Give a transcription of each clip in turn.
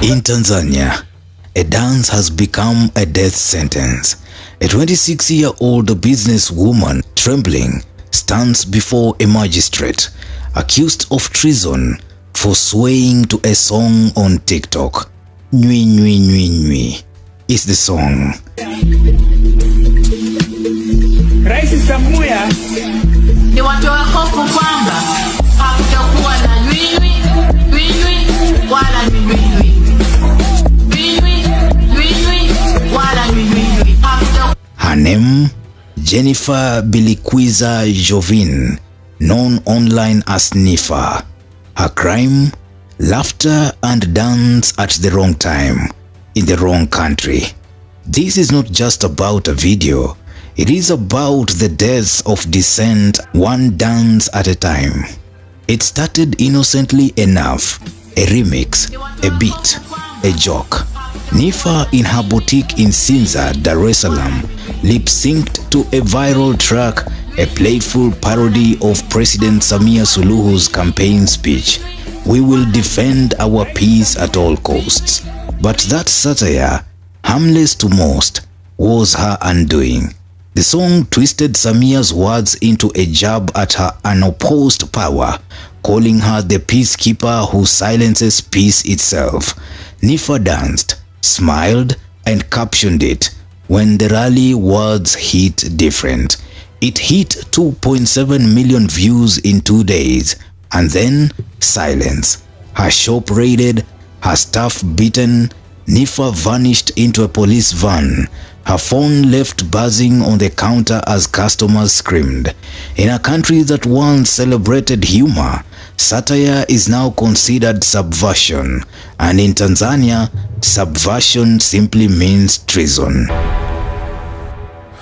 In Tanzania, a dance has become a death sentence. A 26-year-old businesswoman, trembling, stands before a magistrate, accused of treason for swaying to a song on TikTok. Nywi nywi nywi nywi is the song. Rais Samia ni watoa hofu kwamba hakutakuwa na nywi wala nywi wala nywi. Her name, Jennifer Bilikwiza Jovin, known online as Nifa. Her crime, laughter and dance at the wrong time, in the wrong country. This is not just about a video. It is about the deaths of dissent, one dance at a time. It started innocently enough. A remix, a beat, a joke. Nifa in her boutique in Sinza, Dar es Salaam, lip-synced to a viral track, a playful parody of President Samia Suluhu's campaign speech. We will defend our peace at all costs. But that satire, harmless to most, was her undoing. The song twisted Samia's words into a jab at her unopposed power, calling her the peacekeeper who silences peace itself. Nifa danced, smiled, and captioned it. When the rally words hit different. It hit 2.7 million views in 2 days, and then silence. Her shop raided, her staff beaten. Nifa vanished into a police van. Her phone left buzzing on the counter as customers screamed. In a country that once celebrated humor, satire is now considered subversion, and in Tanzania, subversion simply means treason.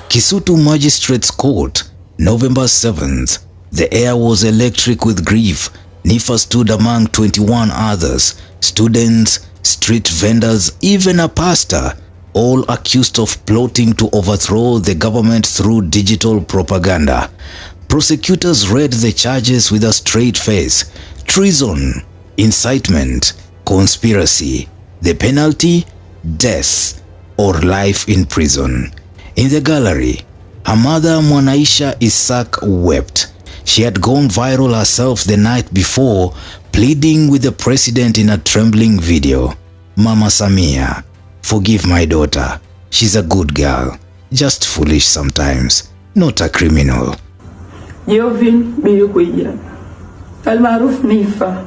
Kisutu Magistrates Court, November 7th. The air was electric with grief. Nifa stood among 21 others, students, street vendors, even a pastor, all accused of plotting to overthrow the government through digital propaganda. Prosecutors read the charges with a straight face: treason, incitement, conspiracy. The penalty, death or life in prison. In the gallery, her mother Mwanaisha Isaac wept. She had gone viral herself the night before, pleading with the president in a trembling video. Mama Samia, forgive my daughter. She's a good girl, just foolish sometimes, not a criminal. Jovin Bilikwiza almaarufu Nifa.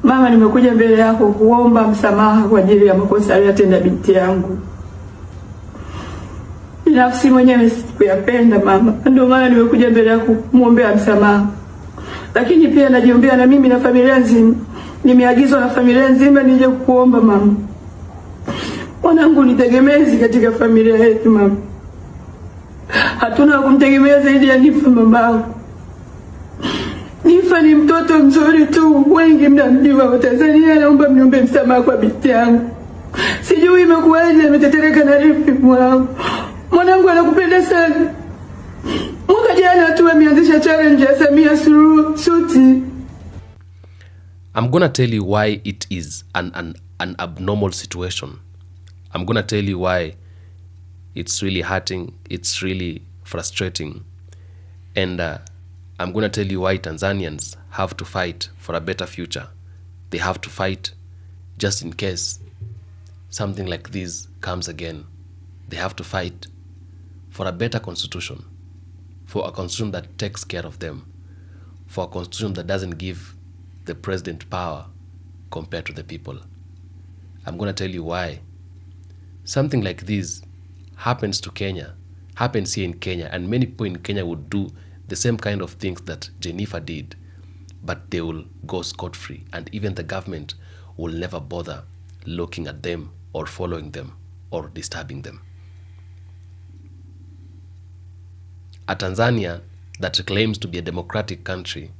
Mama, nimekuja mbele yako kuomba msamaha kwa ajili ya makosa aliyotenda binti yangu. Binafsi mwenyewe sikuyapenda mama, ndio maana nimekuja mbele yako kumwombea msamaha. Lakini pia najiombea na mimi na familia nzima. Nimeagizwa na familia nzima nije kukuomba mama. Mwanangu ni tegemezi katika familia yetu mama. Hatuna kumtegemea zaidi ya Nifa mamangu. Nifa ni mtoto mzuri tu, wengi mnamjua wa Tanzania. Naomba mniombe msamaha kwa binti yangu. Sijui imekuwaje, ametetereka na rifi mwanangu. Mwanangu anakupenda sana. Mwaka jana tu ameanzisha challenge ya Samia Suluhu suti. I'm gonna tell you why it is an abnormal situation. I'm gonna tell you why it's really hurting, it's really frustrating. And I'm gonna tell you why Tanzanians have to fight for a better future. They have to fight just in case something like this comes again. They have to fight for a better constitution, for a constitution that takes care of them, for a constitution that doesn't give the president power compared to the people. I'm going to tell you why. Something like this happens to Kenya, happens here in Kenya, and many people in Kenya would do the same kind of things that Jennifer did, but they will go scot-free, and even the government will never bother looking at them or following them or disturbing them. A Tanzania that claims to be a democratic country,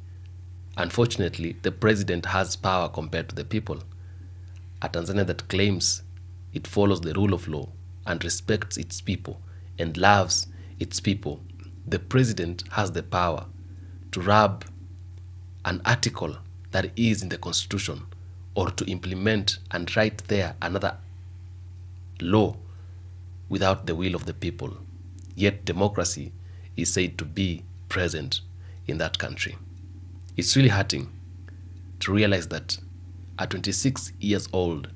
unfortunately, the president has power compared to the people. A Tanzania that claims it follows the rule of law and respects its people and loves its people, the president has the power to rub an article that is in the constitution or to implement and write there another law without the will of the people. Yet democracy is said to be present in that country. It's really hurting to realize that a 26 years old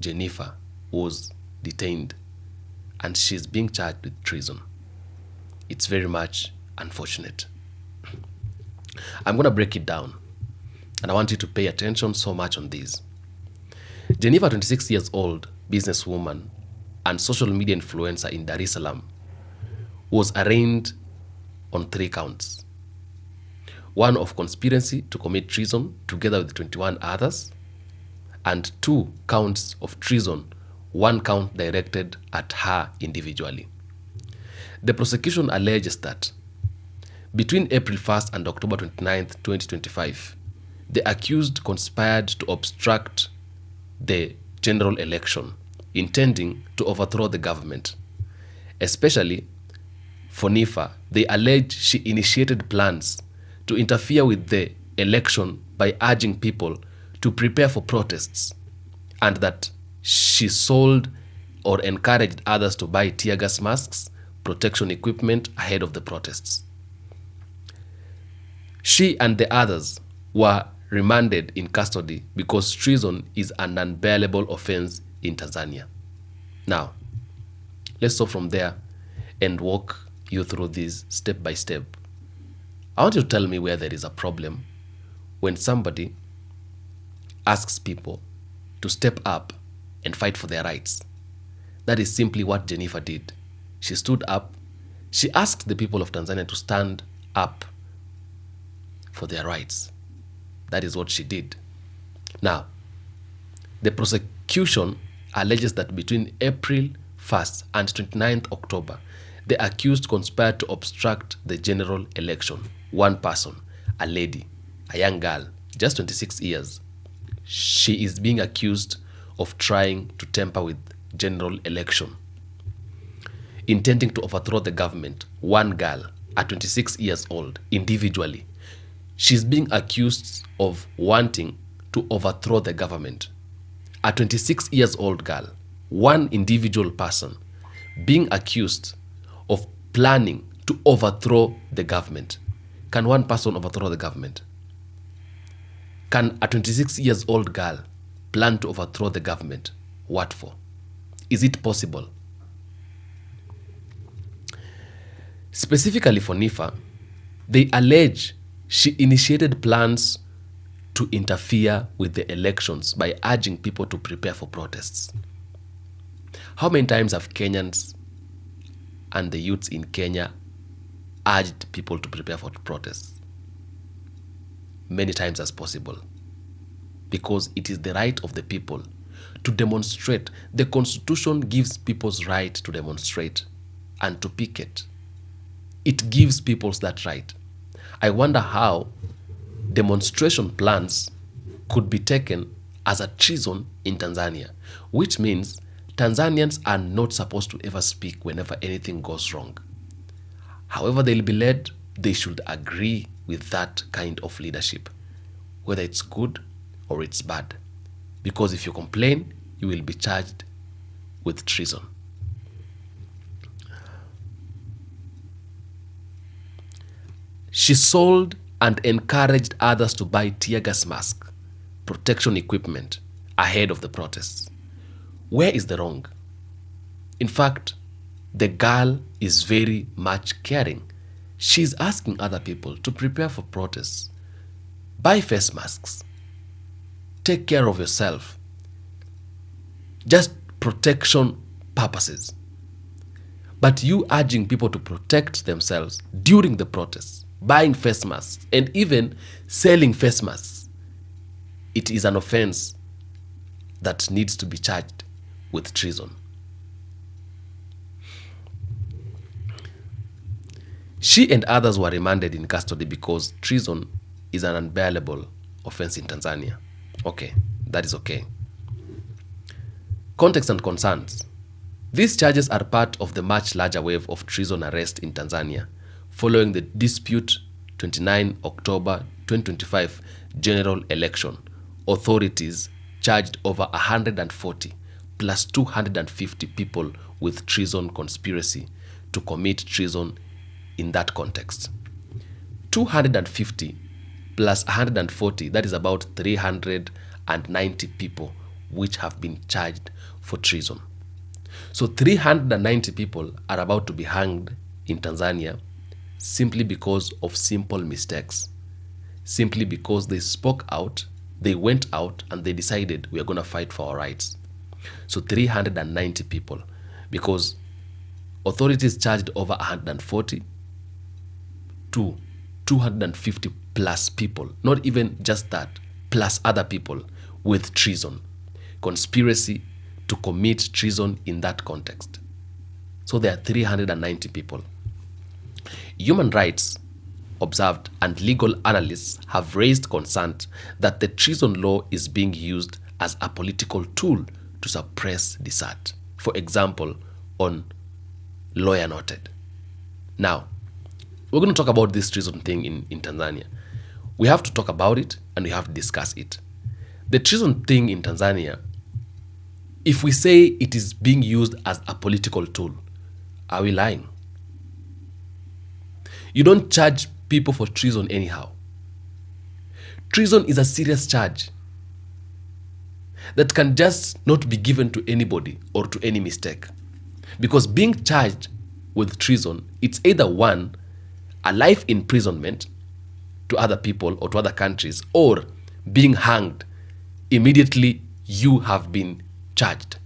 Jennifer was detained and she's being charged with treason. It's very much unfortunate. I'm going to break it down, and I want you to pay attention so much on this. Jennifer, 26 years old, businesswoman and social media influencer in Dar es Salaam, was arraigned on 3 counts. 1 of conspiracy to commit treason together with 21 others, and 2 counts of treason, 1 count directed at her individually. The prosecution alleges that between April 1st and October 29th, 2025, the accused conspired to obstruct the general election, intending to overthrow the government. Especially for Nifa, they allege she initiated plans to interfere with the election by urging people to prepare for protests, and that she sold or encouraged others to buy tear gas masks, protection equipment ahead of the protests. She and the others were remanded in custody because treason is an unbearable offense in Tanzania. Now, let's stop from there and walk you through this step by step. I want you to tell me where there is a problem when somebody asks people to step up and fight for their rights. That is simply what Jennifer did. She stood up. She asked the people of Tanzania to stand up for their rights. That is what she did. Now, the prosecution alleges that between April 1st and 29th October, the accused conspired to obstruct the general election. 1 person, a lady, a young girl, just 26 years. She is being accused of trying to tamper with general election, intending to overthrow the government. 1 girl at 26 years old, individually. She's being accused of wanting to overthrow the government. A 26 years old girl, 1 individual person, being accused of planning to overthrow the government. Can 1 person overthrow the government? Can a 26 years old girl plan to overthrow the government? What for? Is it possible? Specifically for Nifa, they allege she initiated plans to interfere with the elections by urging people to prepare for protests. How many times have Kenyans and the youths in Kenya urged people to prepare for protests? Many times as possible. Because it is the right of the people to demonstrate. The Constitution gives people's right to demonstrate and to picket. It gives people that right. I wonder how demonstration plans could be taken as a treason in Tanzania, which means Tanzanians are not supposed to ever speak whenever anything goes wrong. However they'll be led, they should agree with that kind of leadership, whether it's good or it's bad. Because if you complain, you will be charged with treason. She sold and encouraged others to buy tear gas masks, protection equipment ahead of the protests. Where is the wrong? In fact, the girl is very much caring. She's asking other people to prepare for protests. Buy face masks. Take care of yourself. Just protection purposes. But you urging people to protect themselves during the protests, buying face masks, and even selling face masks, it is an offense that needs to be charged with treason. She and others were remanded in custody because treason is an unbearable offense in Tanzania. Okay, that is okay. Context and concerns. These charges are part of the much larger wave of treason arrest in Tanzania following the dispute 29 October 2025 general election. Authorities charged over 140 plus 250 people with treason conspiracy to commit treason in that context. 250 plus 140, that is about 390 people which have been charged for treason. So 390 people are about to be hanged in Tanzania simply because of simple mistakes, simply because they spoke out, they went out and they decided we are going to fight for our rights. So 390 people, because authorities charged over 140 to 250 plus people, not even just that, plus other people with treason, conspiracy to commit treason in that context. So there are 390 people. Human rights observed and legal analysts have raised concern that the treason law is being used as a political tool to suppress dissent. For example, on Lawyer Noted. Now, we're going to talk about this treason thing in Tanzania. We have to talk about it and we have to discuss it. The treason thing in Tanzania, if we say it is being used as a political tool, are we lying? You don't charge people for treason anyhow. Treason is a serious charge that can just not be given to anybody or to any mistake. Because being charged with treason, it's either one, a life imprisonment to other people or to other countries, or being hanged immediately you have been charged.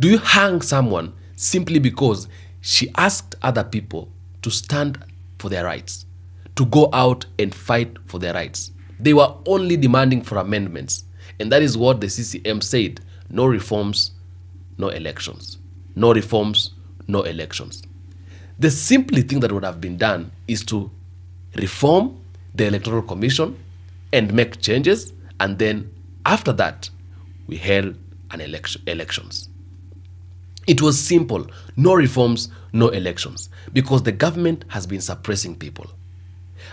Do you hang someone simply because she asked other people to stand for their rights, to go out and fight for their rights? They were only demanding for amendments. And that is what the CCM said: no reforms, no elections. No reforms, no elections. The simple thing that would have been done is to reform the Electoral Commission and make changes, and then after that, we held an elections. It was simple: no reforms, no elections, because the government has been suppressing people.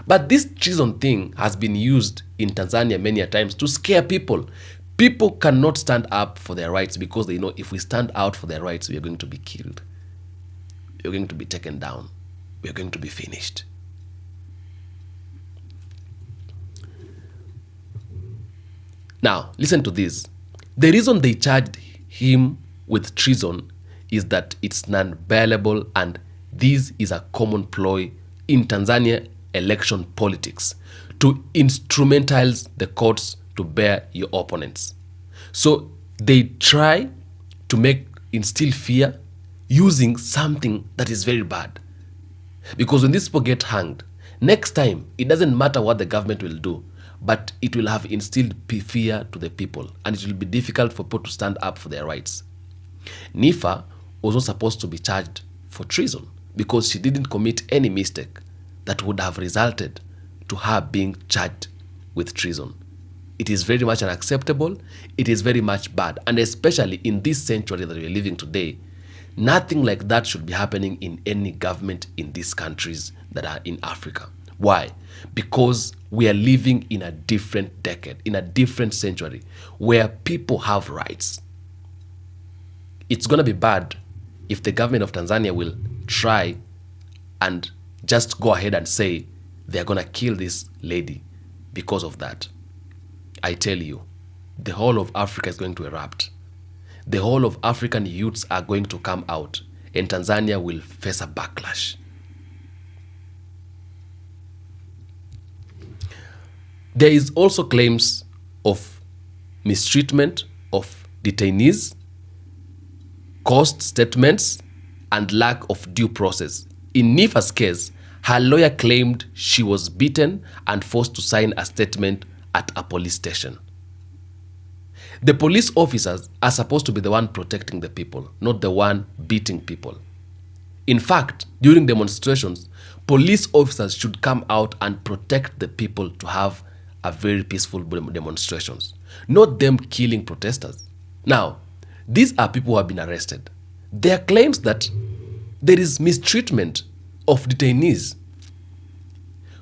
But this treason thing has been used in Tanzania many a times to scare people. People cannot stand up for their rights because they know if we stand out for their rights, we are going to be killed. We are going to be taken down. We are going to be finished. Now, listen to this. The reason they charged him with treason is that it's non-bailable, and this is a common ploy in Tanzania election politics to instrumentalize the courts to bear your opponents. So they try to instill fear using something that is very bad. Because when these people get hanged, next time, it doesn't matter what the government will do, but it will have instilled fear to the people, and it will be difficult for people to stand up for their rights. Nifa was not supposed to be charged for treason because she didn't commit any mistake that would have resulted to her being charged with treason. It is very much unacceptable. It is very much bad. And especially in this century that we are living today, nothing like that should be happening in any government in these countries that are in Africa. Why? Because we are living in a different decade, in a different century, where people have rights. It's going to be bad if the government of Tanzania will try and just go ahead and say they're going to kill this lady because of that. I tell you, the whole of Africa is going to erupt. The whole of African youths are going to come out, and Tanzania will face a backlash. There is also claims of mistreatment of detainees, cost statements, and lack of due process. In Nifa's case, her lawyer claimed she was beaten and forced to sign a statement at a police station. The police officers are supposed to be the one protecting the people, not the one beating people. In fact, during demonstrations, police officers should come out and protect the people to have a very peaceful demonstrations, not them killing protesters. Now, these are people who have been arrested. There are claims that there is mistreatment of detainees,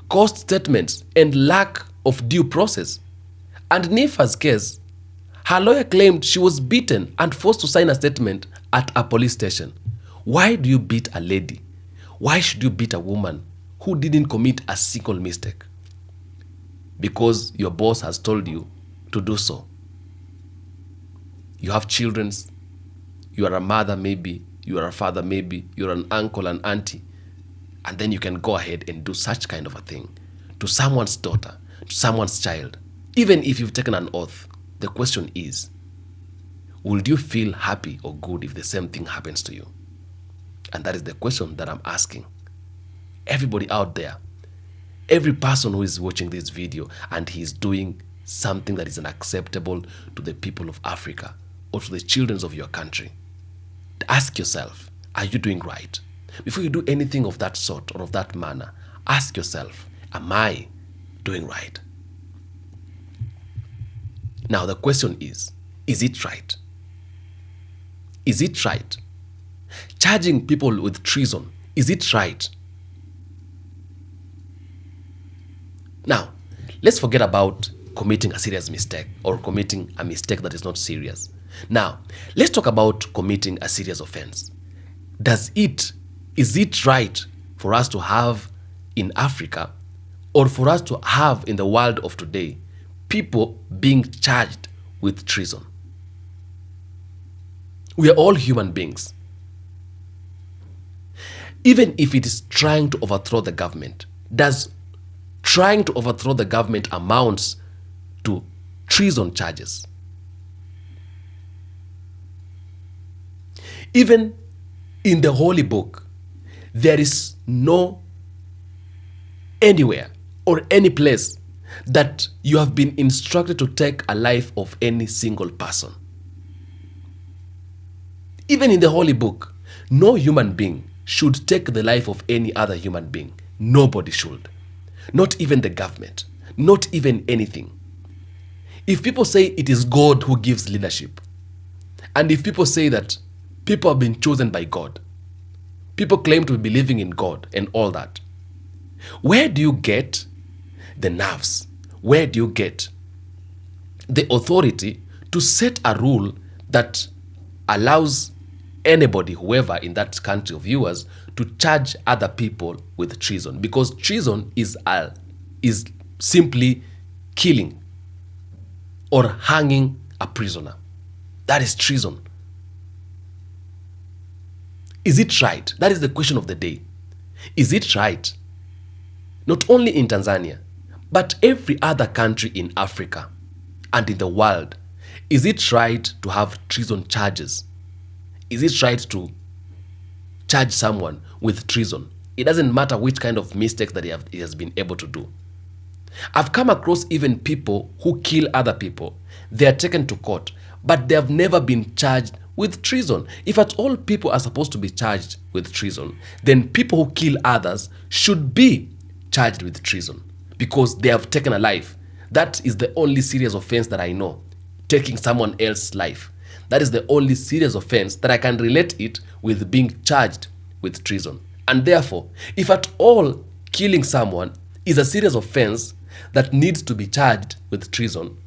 cost statements, and lack of due process. And Nifa's case, Her lawyer claimed she was beaten and forced to sign a statement at a police station. Why do you beat a lady? Why should you beat a woman who didn't commit a single mistake? Because your boss has told you to do so. You have children. You are a mother maybe. You are a father maybe. You're an uncle and auntie. And then you can go ahead and do such kind of a thing to someone's daughter, to someone's child. Even if you've taken an oath, the question is, would you feel happy or good if the same thing happens to you? And that is the question that I'm asking. Everybody out there, every person who is watching this video and he is doing something that is unacceptable to the people of Africa or to the children of your country, ask yourself, are you doing right? Before you do anything of that sort or of that manner, ask yourself, am I doing right? Now the question is it right? Is it right? Charging people with treason, is it right? Now, let's forget about committing a serious mistake or committing a mistake that is not serious. Now, let's talk about committing a serious offense. Is it right for us to have in Africa or for us to have in the world of today people being charged with treason? We are all human beings. Even if it is trying to overthrow the government, does trying to overthrow the government amounts to treason charges? Even in the Holy Book, there is no anywhere or any place that you have been instructed to take a life of any single person. Even in the Holy Book, no human being should take the life of any other human being. Nobody should. Not even the government. Not even anything. If people say it is God who gives leadership, and if people say that people have been chosen by God, people claim to be believing in God and all that, where do you get the nerves? Where do you get the authority to set a rule that allows anybody, whoever in that country of yours, to charge other people with treason? Because treason is simply killing or hanging a prisoner. That is treason. Is it right? That is the question of the day. Is it right? Not only in Tanzania, but every other country in Africa and in the world, is it right to have treason charges? Is it right to charge someone with treason? It doesn't matter which kind of mistakes that he has been able to do. I've come across even people who kill other people. They are taken to court, but they have never been charged with treason. If at all people are supposed to be charged with treason, then people who kill others should be charged with treason because they have taken a life. That is the only serious offense that I know, taking someone else's life. That is the only serious offense that I can relate it with being charged with treason. And therefore, if at all killing someone is a serious offense that needs to be charged with treason,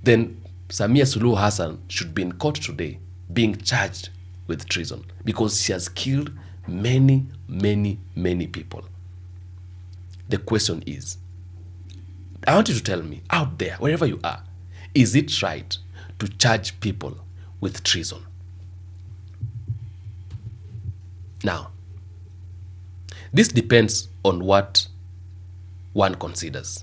then Samia Suluhu Hassan should be in court today being charged with treason because she has killed many, many, many people. The question is, I want you to tell me out there, wherever you are, is it right to charge people with treason? Now, this depends on what one considers.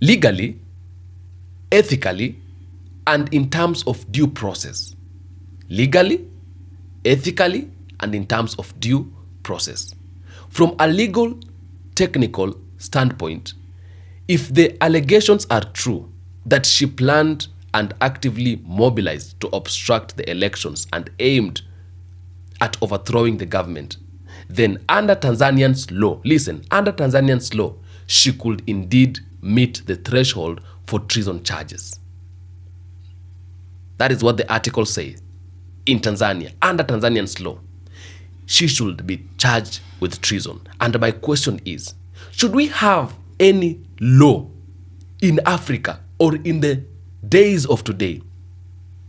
Legally, ethically, and in terms of due process. Legally, ethically, and in terms of due process. From a legal, technical standpoint, if the allegations are true that she planned and actively mobilized to obstruct the elections and aimed at overthrowing the government, then under Tanzanian's law, listen, under Tanzanian's law, she could indeed meet the threshold for treason charges. That is what the article says. In Tanzania, under Tanzanian's law, she should be charged with treason. And my question is, should we have any law in Africa or in the days of today,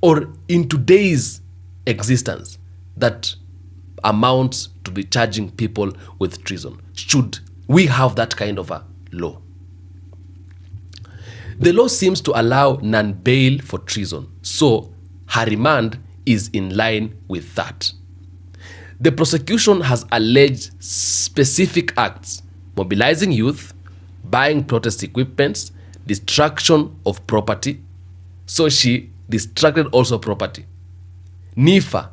or in today's existence, that amounts to be charging people with treason? Should we have that kind of a law? The law seems to allow non-bail for treason, so her remand is in line with that. The prosecution has alleged specific acts: mobilizing youth, buying protest equipments, destruction of property. So she destructed also property. Nifa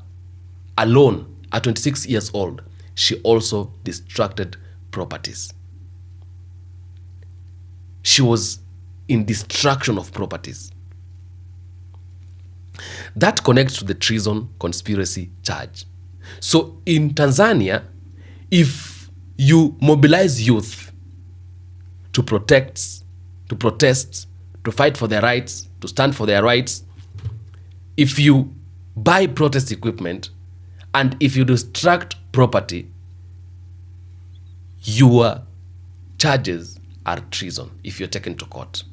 alone, at 26 years old, she also destructed properties. She was in destruction of properties. That connects to the treason conspiracy charge. So in Tanzania, if you mobilize youth to protest, to fight for their rights, to stand for their rights, if you buy protest equipment, and if you destruct property, your charges are treason if you're taken to court,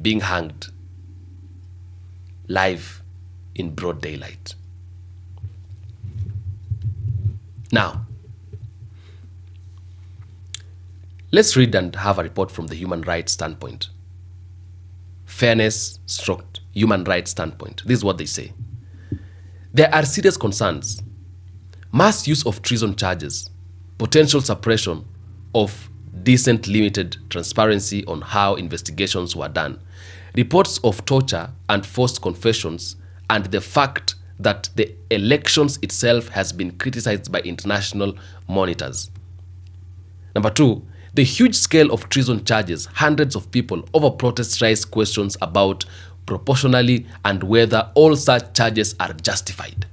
being hanged live in broad daylight. Now, let's read and have a report from the human rights standpoint. Fairness / human rights standpoint. This is what they say. There are serious concerns: mass use of treason charges, potential suppression of decent limited transparency on how investigations were done, reports of torture and forced confessions, and the fact that the elections itself has been criticized by international monitors. Number 2, the huge scale of treason charges hundreds of people over protests raise questions about proportionally and whether all such charges are justified.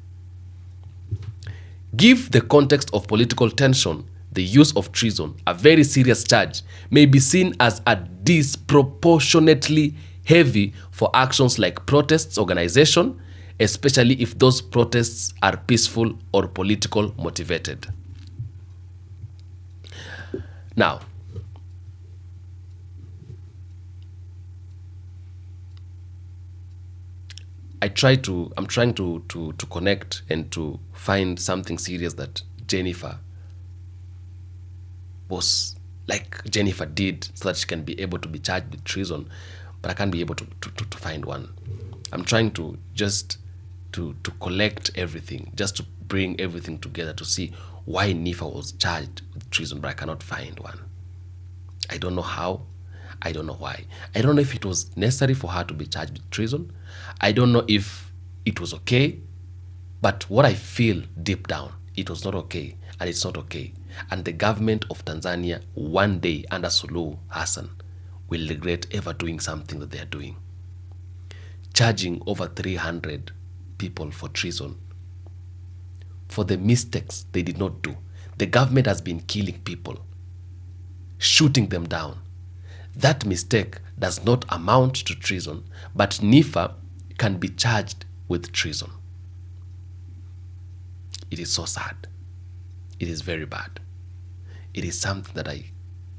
Give the context of political tension, the use of treason, a very serious charge, may be seen as a disproportionately heavy for actions like protests organization, especially if those protests are peaceful or political motivated. Now, I'm trying to connect and to find something serious that Jennifer did so that she can be able to be charged with treason, but I can't be able to find one. I'm trying to just to collect everything, just to bring everything together to see why Nifa was charged with treason, but I cannot find one. I don't know how. I don't know why. I don't know if it was necessary for her to be charged with treason. I don't know if it was okay. But what I feel deep down, it was not okay, and it's not okay. And the government of Tanzania, one day under Suluhu Hassan, will regret ever doing something that they are doing. Charging over 300 people for treason, for the mistakes they did not do. The government has been killing people, shooting them down. That mistake does not amount to treason, but Nifa can be charged with treason. It is so sad. It is very bad. It is something that I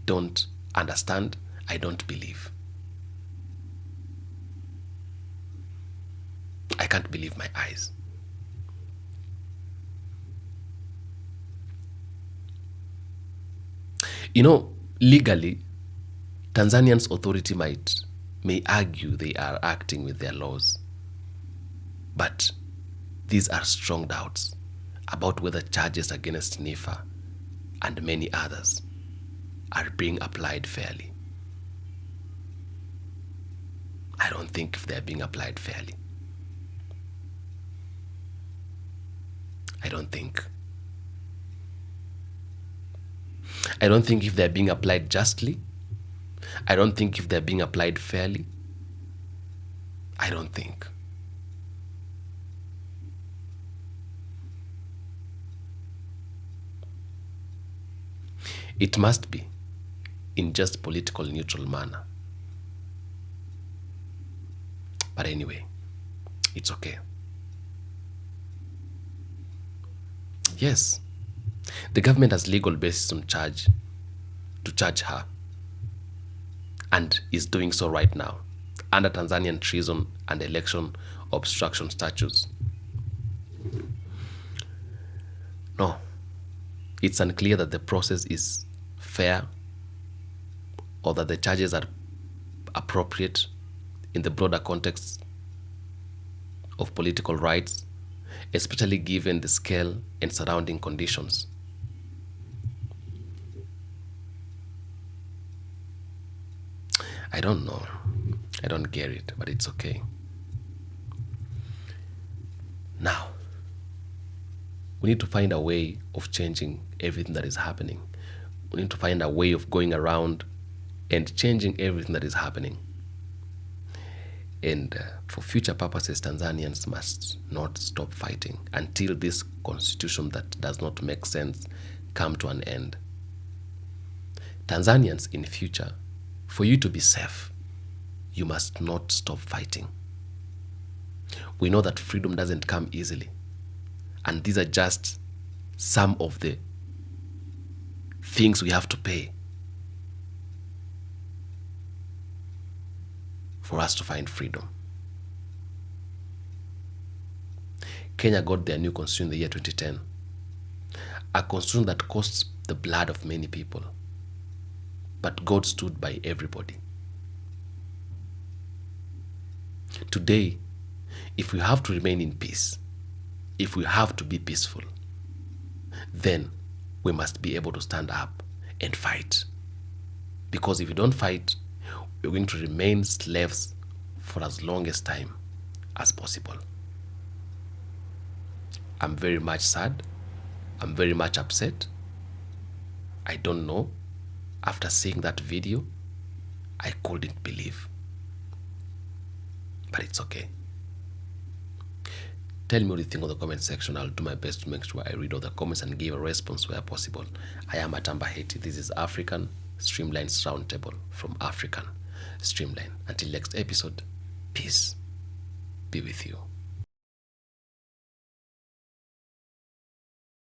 don't understand. I don't believe. I can't believe my eyes. You know, legally, Tanzanians' authority may argue they are acting with their laws. But these are strong doubts about whether charges against Nifa and many others are being applied fairly. I don't think if they're being applied fairly. I don't think if they're being applied justly. I don't think if they're being applied fairly. I don't think. It must be in just political neutral manner. But anyway, it's okay. Yes, the government has legal basis to charge her. and is doing so right now under Tanzanian treason and election obstruction statutes. No, it's unclear that the process is fair or that the charges are appropriate in the broader context of political rights, especially given the scale and surrounding conditions. I don't know. I don't get it, but it's okay. Now, we need to find a way of changing everything that is happening. We need to find a way of going around and changing everything that is happening. And for future purposes, Tanzanians must not stop fighting until this constitution that does not make sense come to an end. Tanzanians, in future, for you to be safe, you must not stop fighting. We know that freedom doesn't come easily. And these are just some of the things we have to pay for us to find freedom. Kenya got their new constitution in the year 2010. A constitution that costs the blood of many people. But God stood by everybody. Today, if we have to remain in peace, if we have to be peaceful, then we must be able to stand up and fight. Because if we don't fight, we're going to remain slaves for as long as time as possible. I'm very much sad. I'm very much upset. I don't know. After seeing that video, I couldn't believe. But it's okay. Tell me what you think in the comment section. I'll do my best to make sure I read all the comments and give a response where possible. I am Atamba Haiti. This is African Streamline's Roundtable from African Streamline. Until next episode, peace be with you.